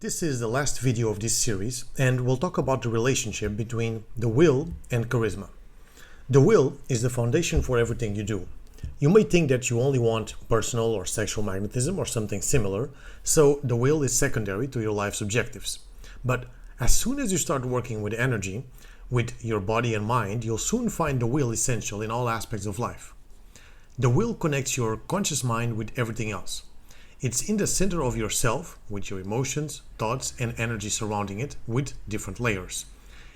This is the last video of this series, and we'll talk about the relationship between the will and charisma. The will is the foundation for everything you do. You may think that you only want personal or sexual magnetism or something similar, so the will is secondary to your life's objectives. But as soon as you start working with energy, with your body and mind, you'll soon find the will essential in all aspects of life. The will connects your conscious mind with everything else. It's in the center of yourself, with your emotions, thoughts, and energy surrounding it, with different layers.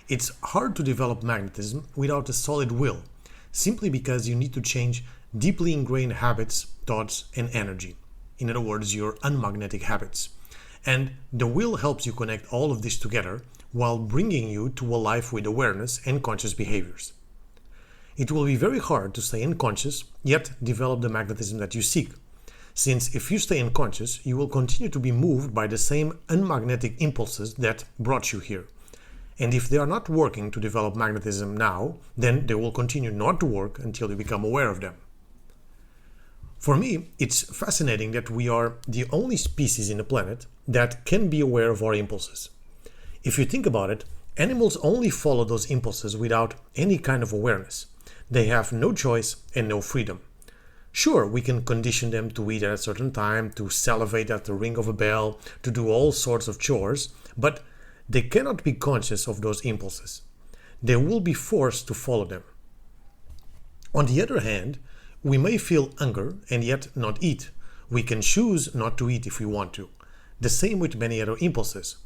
It's hard to develop magnetism without a solid will, simply because you need to change deeply ingrained habits, thoughts, and energy. In other words, your unmagnetic habits. And the will helps you connect all of this together while bringing you to a life with awareness and conscious behaviors. It will be very hard to stay unconscious, yet develop the magnetism that you seek. Since if you stay unconscious, you will continue to be moved by the same unmagnetic impulses that brought you here. And if they are not working to develop magnetism now, then they will continue not to work until you become aware of them. For me, it's fascinating that we are the only species in the planet that can be aware of our impulses. If you think about it, animals only follow those impulses without any kind of awareness. They have no choice and no freedom. Sure, we can condition them to eat at a certain time, to salivate at the ring of a bell, to do all sorts of chores, but they cannot be conscious of those impulses. They will be forced to follow them. On the other hand, we may feel hunger and yet not eat. We can choose not to eat if we want to. The same with many other impulses.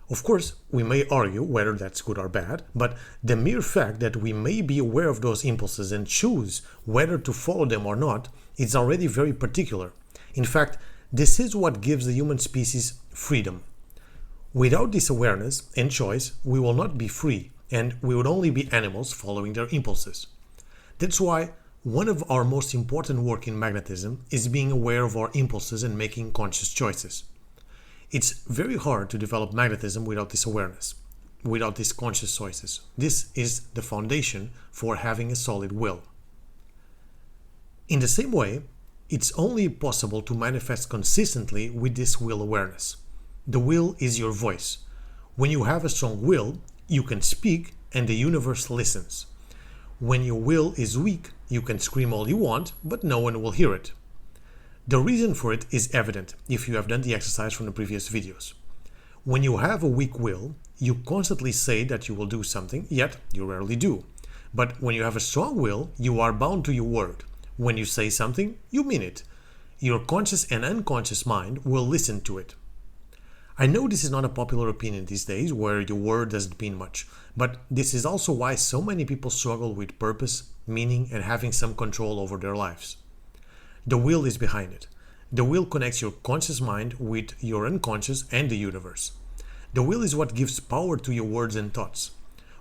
Of course, we may argue whether that's good or bad, but the mere fact that we may be aware of those impulses and choose whether to follow them or not is already very particular. In fact, this is what gives the human species freedom. Without this awareness and choice, we will not be free, and we would only be animals following their impulses. That's why one of our most important work in magnetism is being aware of our impulses and making conscious choices. It's very hard to develop magnetism without this awareness, without these conscious choices. This is the foundation for having a solid will. In the same way, it's only possible to manifest consistently with this will awareness. The will is your voice. When you have a strong will, you can speak and the universe listens. When your will is weak, you can scream all you want, but no one will hear it. The reason for it is evident if you have done the exercise from the previous videos. When you have a weak will, you constantly say that you will do something, yet you rarely do. But when you have a strong will, you are bound to your word. When you say something, you mean it. Your conscious and unconscious mind will listen to it. I know this is not a popular opinion these days, where your word doesn't mean much, but this is also why so many people struggle with purpose, meaning, and having some control over their lives. The will is behind it. The will connects your conscious mind with your unconscious and the universe. The will is what gives power to your words and thoughts.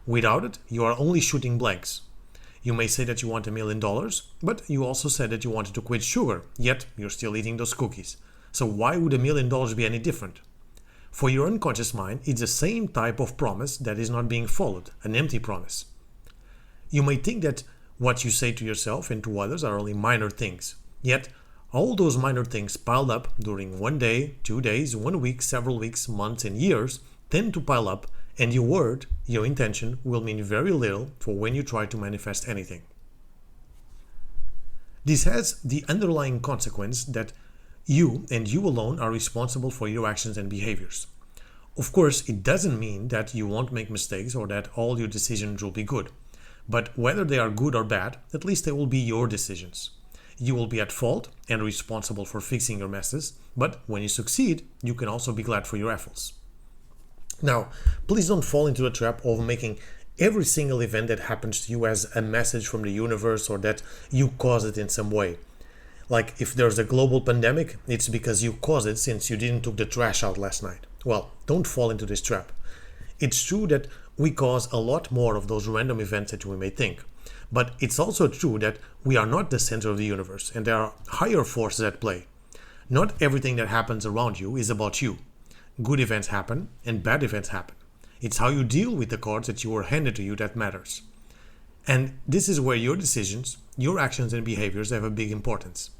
Without it, you are only shooting blanks. You may say that you want $1 million, but you also said that you wanted to quit sugar, yet you're still eating those cookies. So why would $1 million be any different? For your unconscious mind, it's the same type of promise that is not being followed, an empty promise. You may think that what you say to yourself and to others are only minor things. Yet, all those minor things piled up during 1 day, 2 days, 1 week, several weeks, months, and years tend to pile up, and your word, your intention, will mean very little for when you try to manifest anything. This has the underlying consequence that you and you alone are responsible for your actions and behaviors. Of course, it doesn't mean that you won't make mistakes or that all your decisions will be good. But whether they are good or bad, at least they will be your decisions. You will be at fault and responsible for fixing your messes, but when you succeed, you can also be glad for your efforts. Now, please don't fall into the trap of making every single event that happens to you as a message from the universe or that you caused it in some way. Like if there's a global pandemic, it's because you caused it since you didn't took the trash out last night. Well, don't fall into this trap. It's true that we cause a lot more of those random events that we may think. But it's also true that we are not the center of the universe and there are higher forces at play. Not everything that happens around you is about you. Good events happen and bad events happen. It's how you deal with the cards that you were handed to you that matters. And this is where your decisions, your actions and behaviors have a big importance.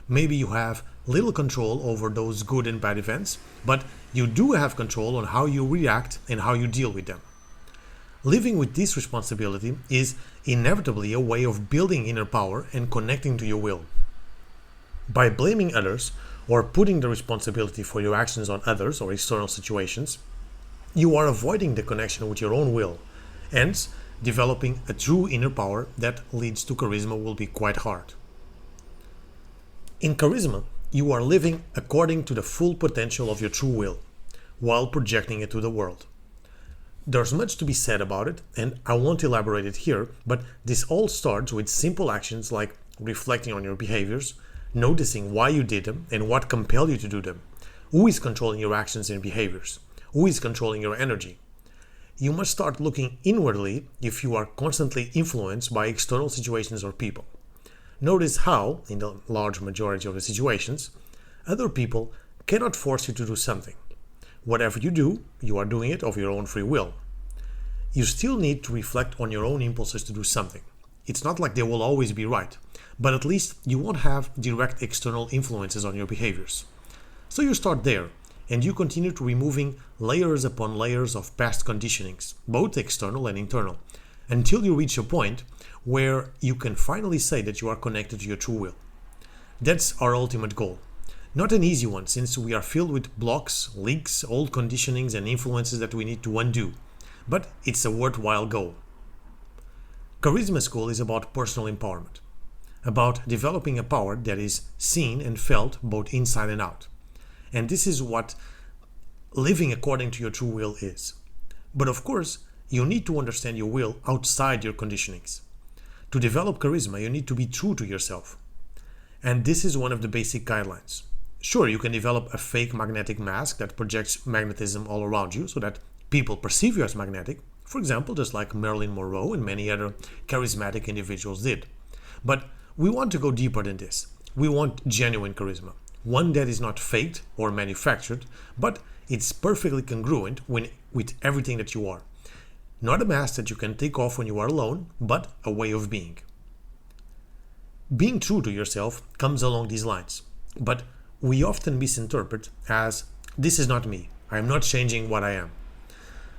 Maybe you have little control over those good and bad events, but you do have control on how you react and how you deal with them. Living with this responsibility is inevitably a way of building inner power and connecting to your will. By blaming others or putting the responsibility for your actions on others or external situations, you are avoiding the connection with your own will. Hence, developing a true inner power that leads to charisma will be quite hard. In charisma, you are living according to the full potential of your true will, while projecting it to the world. There's much to be said about it, and I won't elaborate it here, but this all starts with simple actions like reflecting on your behaviors, noticing why you did them and what compelled you to do them. Who is controlling your actions and behaviors? Who is controlling your energy? You must start looking inwardly if you are constantly influenced by external situations or people. Notice how, in the large majority of the situations, other people cannot force you to do something. Whatever you do, you are doing it of your own free will. You still need to reflect on your own impulses to do something. It's not like they will always be right, but at least you won't have direct external influences on your behaviors. So you start there, and you continue to removing layers upon layers of past conditionings, both external and internal, until you reach a point where you can finally say that you are connected to your true will. That's our ultimate goal. Not an easy one, since we are filled with blocks, leaks, old conditionings and influences that we need to undo, but it's a worthwhile goal. Charisma School is about personal empowerment, about developing a power that is seen and felt both inside and out. And this is what living according to your true will is. But of course, you need to understand your will outside your conditionings. To develop charisma, you need to be true to yourself. And this is one of the basic guidelines. Sure, you can develop a fake magnetic mask that projects magnetism all around you so that people perceive you as magnetic, for example, just like Marilyn Monroe and many other charismatic individuals did. But we want to go deeper than this. We want genuine charisma, one that is not faked or manufactured, but it's perfectly congruent with everything that you are. Not a mask that you can take off when you are alone, but a way of being. Being true to yourself comes along these lines, but we often misinterpret as, this is not me, I am not changing what I am.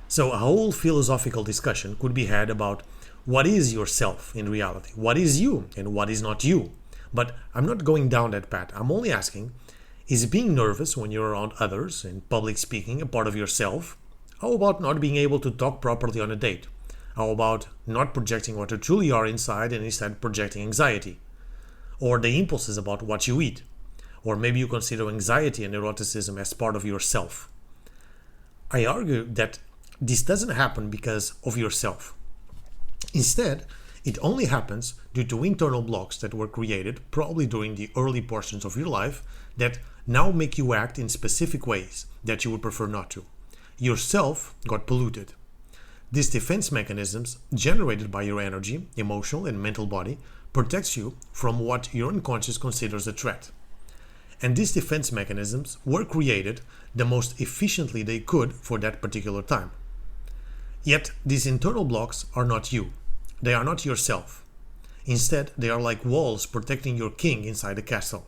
So a whole philosophical discussion could be had about what is yourself in reality, what is you and what is not you. But I'm not going down that path. I'm only asking, is being nervous when you're around others and public speaking a part of yourself? How about not being able to talk properly on a date? How about not projecting what you truly are inside and instead projecting anxiety? Or the impulses about what you eat? Or maybe you consider anxiety and eroticism as part of yourself. I argue that this doesn't happen because of yourself. Instead, it only happens due to internal blocks that were created probably during the early portions of your life that now make you act in specific ways that you would prefer not to. Yourself got polluted. These defense mechanisms generated by your energy, emotional and mental body protects you from what your unconscious considers a threat. And these defense mechanisms were created the most efficiently they could for that particular time. Yet these internal blocks are not you. They are not yourself. Instead, they are like walls protecting your king inside a castle.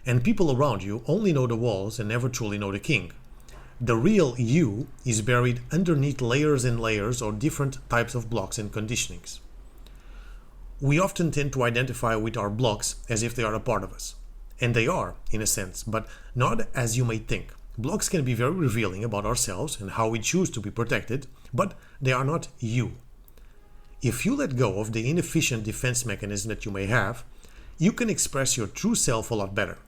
And people around you only know the walls and never truly know the king. The real you is buried underneath layers and layers of different types of blocks and conditionings. We often tend to identify with our blocks as if they are a part of us. And they are, in a sense, but not as you may think. Blocks can be very revealing about ourselves and how we choose to be protected, but they are not you. If you let go of the inefficient defense mechanism that you may have, you can express your true self a lot better.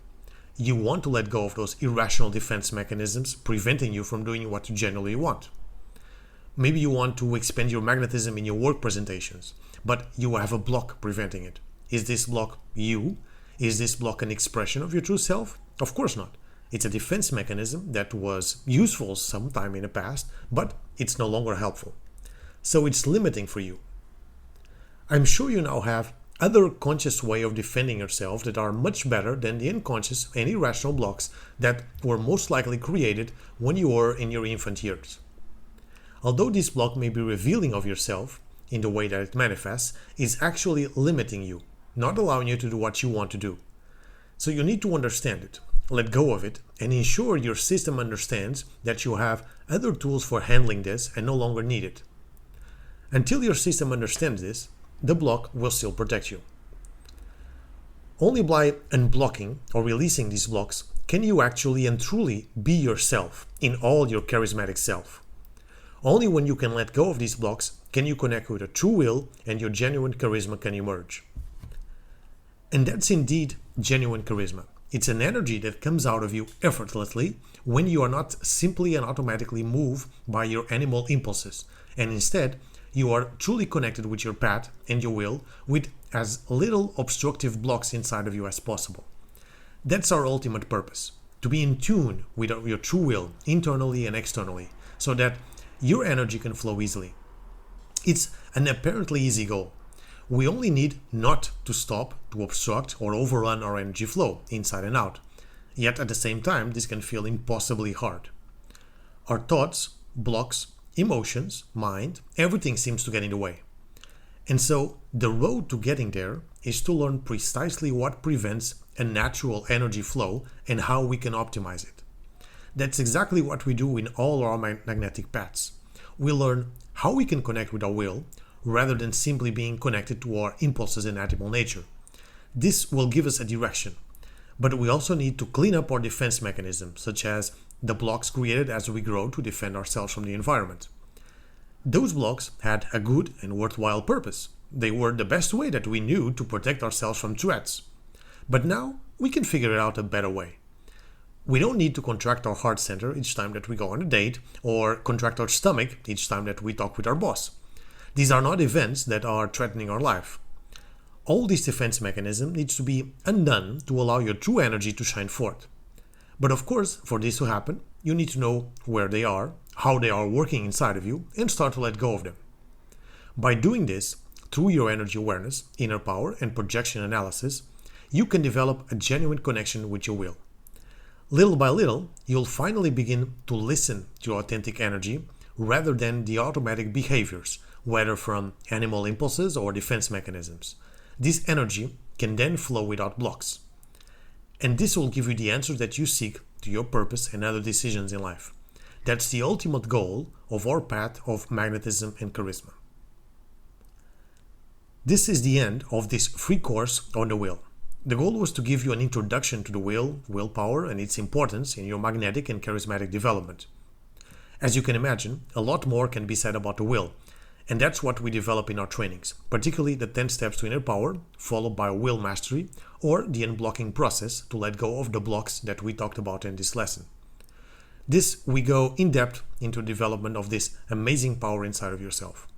You want to let go of those irrational defense mechanisms preventing you from doing what you genuinely want. Maybe you want to expand your magnetism in your work presentations, but you have a block preventing it. Is this block you? Is this block an expression of your true self? Of course not. It's a defense mechanism that was useful sometime in the past, but it's no longer helpful. So it's limiting for you. I'm sure you now have other conscious way of defending yourself that are much better than the unconscious and irrational blocks that were most likely created when you were in your infant years. Although this block may be revealing of yourself in the way that it manifests, it's actually limiting you, not allowing you to do what you want to do. So you need to understand it, let go of it, and ensure your system understands that you have other tools for handling this and no longer need it. Until your system understands this, the block will still protect you. Only by unblocking or releasing these blocks can you actually and truly be yourself in all your charismatic self. Only when you can let go of these blocks can you connect with a true will and your genuine charisma can emerge. And that's indeed genuine charisma. It's an energy that comes out of you effortlessly when you are not simply and automatically moved by your animal impulses, and instead you are truly connected with your path and your will with as little obstructive blocks inside of you as possible. That's our ultimate purpose, to be in tune with your true will internally and externally so that your energy can flow easily. It's an apparently easy goal. We only need not to stop, to obstruct or overrun our energy flow inside and out. Yet at the same time, this can feel impossibly hard. Our thoughts, blocks, emotions, mind, everything seems to get in the way. And so the road to getting there is to learn precisely what prevents a natural energy flow and how we can optimize it. That's exactly what we do in all our magnetic paths. We learn how we can connect with our will rather than simply being connected to our impulses and animal nature. This will give us a direction, but we also need to clean up our defense mechanisms, such as the blocks created as we grow to defend ourselves from the environment. Those blocks had a good and worthwhile purpose. They were the best way that we knew to protect ourselves from threats. But now we can figure out a better way. We don't need to contract our heart center each time that we go on a date or contract our stomach each time that we talk with our boss. These are not events that are threatening our life. All this defense mechanism needs to be undone to allow your true energy to shine forth. But of course, for this to happen, you need to know where they are, how they are working inside of you, and start to let go of them. By doing this, through your energy awareness, inner power, and projection analysis, you can develop a genuine connection with your will. Little by little, you'll finally begin to listen to your authentic energy rather than the automatic behaviors, whether from animal impulses or defense mechanisms. This energy can then flow without blocks. And this will give you the answers that you seek to your purpose and other decisions in life. That's the ultimate goal of our path of magnetism and charisma. This is the end of this free course on the will. The goal was to give you an introduction to the will, willpower, and its importance in your magnetic and charismatic development. As you can imagine, a lot more can be said about the will, and that's what we develop in our trainings, particularly the 10 steps to inner power, followed by will mastery, or the unblocking process to let go of the blocks that we talked about in this lesson. We go in depth into the development of this amazing power inside of yourself.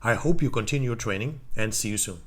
I hope you continue your training and see you soon.